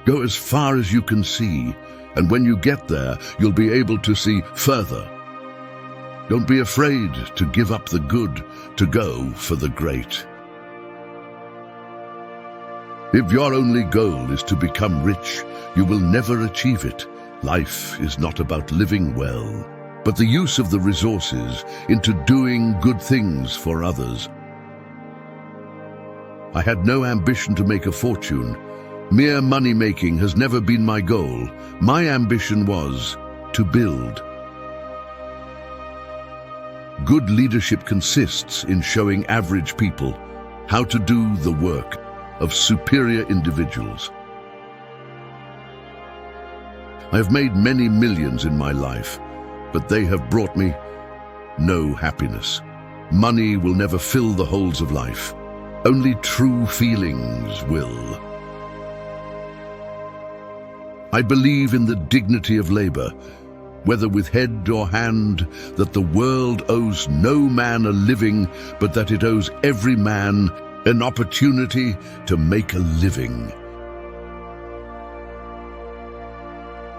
Go as far as you can see, and when you get there, you'll be able to see further. Don't be afraid to give up the good to go for the great. If your only goal is to become rich, you will never achieve it. Life is not about living well, but the use of the resources into doing good things for others. I had no ambition to make a fortune. Mere money-making has never been my goal. My ambition was to build. Good leadership consists in showing average people how to do the work of superior individuals. I have made many millions in my life, but they have brought me no happiness. Money will never fill the holes of life. Only true feelings will. I believe in the dignity of labor, whether with head or hand, that the world owes no man a living, but that it owes every man an opportunity to make a living.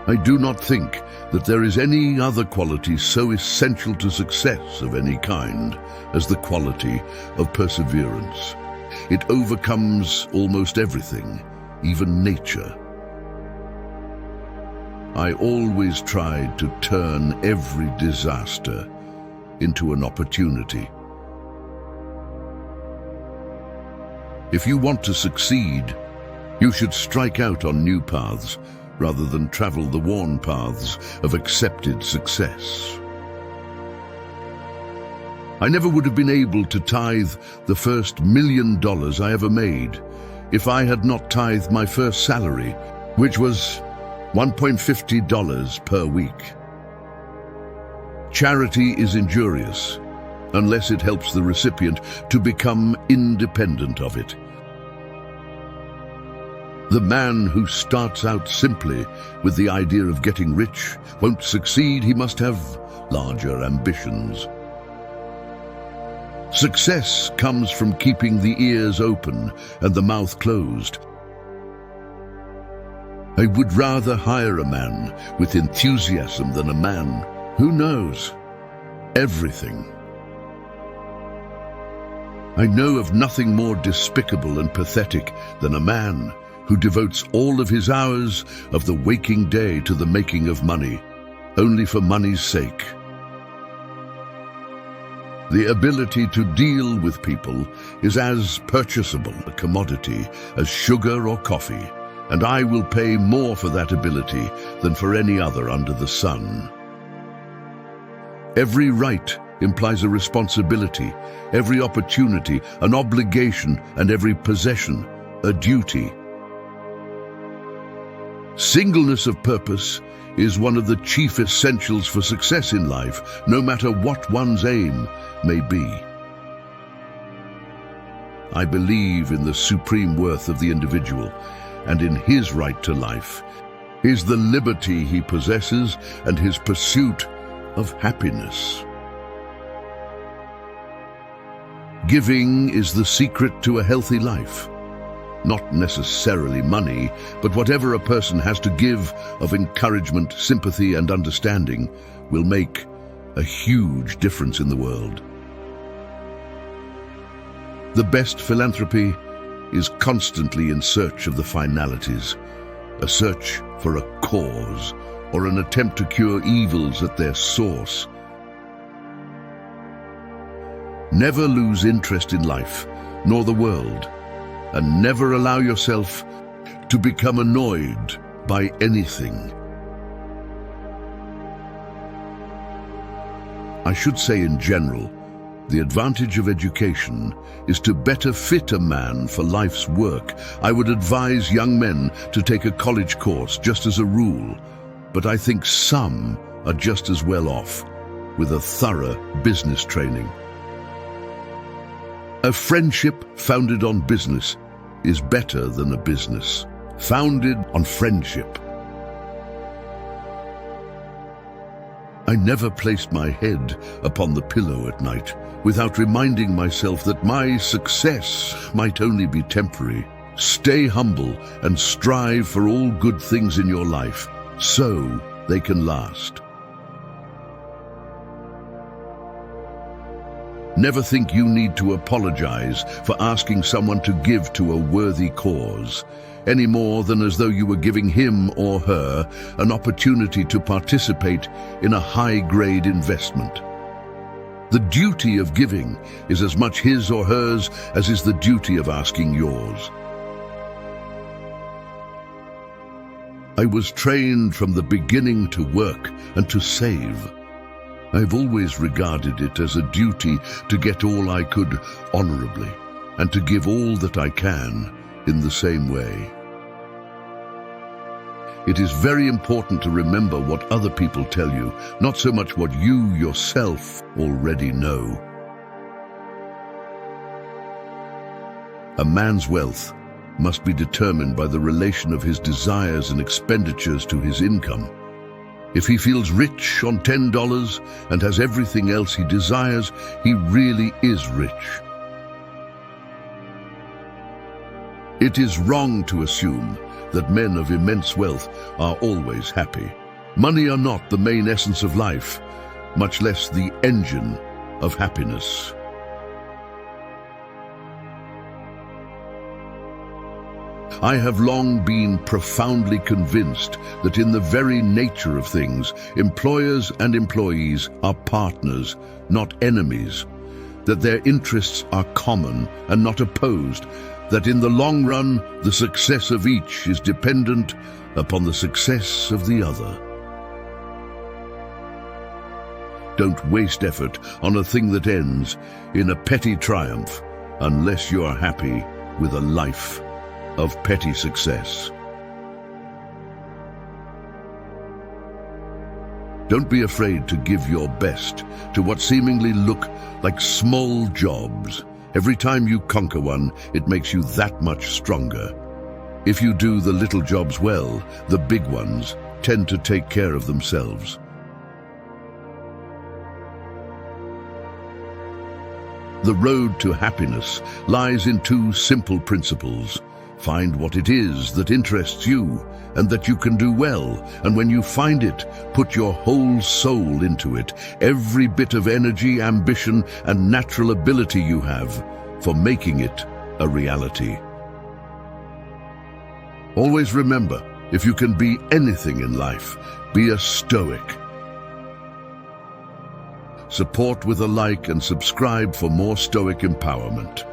I do not think that there is any other quality so essential to success of any kind as the quality of perseverance. It overcomes almost everything, even nature. I always tried to turn every disaster into an opportunity. If you want to succeed, you should strike out on new paths rather than travel the worn paths of accepted success. I never would have been able to tithe the first $1 million I ever made if I had not tithed my first salary, which was $1.50 per week. Charity is injurious unless it helps the recipient to become independent of it. The man who starts out simply with the idea of getting rich won't succeed. He must have larger ambitions. Success comes from keeping the ears open and the mouth closed. I would rather hire a man with enthusiasm than a man who knows everything. I know of nothing more despicable and pathetic than a man who devotes all of his hours of the waking day to the making of money, only for money's sake. The ability to deal with people is as purchasable a commodity as sugar or coffee, and I will pay more for that ability than for any other under the sun. Every right implies a responsibility, every opportunity an obligation, and every possession a duty. Singleness of purpose is one of the chief essentials for success in life, no matter what one's aim may be. I believe in the supreme worth of the individual, and in his right to life is the liberty he possesses and his pursuit of happiness. Giving is the secret to a healthy life. Not necessarily money, but whatever a person has to give of encouragement, sympathy, and understanding will make a huge difference in the world. The best philanthropy is constantly in search of the finalities, a search for a cause, or an attempt to cure evils at their source. Never lose interest in life, nor the world, and never allow yourself to become annoyed by anything. I should say in general, the advantage of education is to better fit a man for life's work. I would advise young men to take a college course just as a rule, but I think some are just as well off with a thorough business training. A friendship founded on business is better than a business founded on friendship. I never placed my head upon the pillow at night without reminding myself that my success might only be temporary. Stay humble and strive for all good things in your life, so they can last. Never think you need to apologize for asking someone to give to a worthy cause, any more than as though you were giving him or her an opportunity to participate in a high-grade investment. The duty of giving is as much his or hers as is the duty of asking yours. I was trained from the beginning to work and to save. I've always regarded it as a duty to get all I could honorably, and to give all that I can in the same way. It is very important to remember what other people tell you, not so much what you yourself already know. A man's wealth must be determined by the relation of his desires and expenditures to his income. If he feels rich on $10 and has everything else he desires, he really is rich. It is wrong to assume that men of immense wealth are always happy. Money are not the main essence of life, much less the engine of happiness. I have long been profoundly convinced that in the very nature of things, employers and employees are partners, not enemies, that their interests are common and not opposed, that in the long run, the success of each is dependent upon the success of the other. Don't waste effort on a thing that ends in a petty triumph unless you are happy with a life of petty success. Don't be afraid to give your best to what seemingly look like small jobs. Every time you conquer one, it makes you that much stronger. If you do the little jobs well, the big ones tend to take care of themselves. The road to happiness lies in two simple principles. Find what it is that interests you and that you can do well, and when you find it, put your whole soul into it, every bit of energy, ambition, and natural ability you have for making it a reality. Always remember, if you can be anything in life, be a Stoic. Support with a like and subscribe for more Stoic empowerment.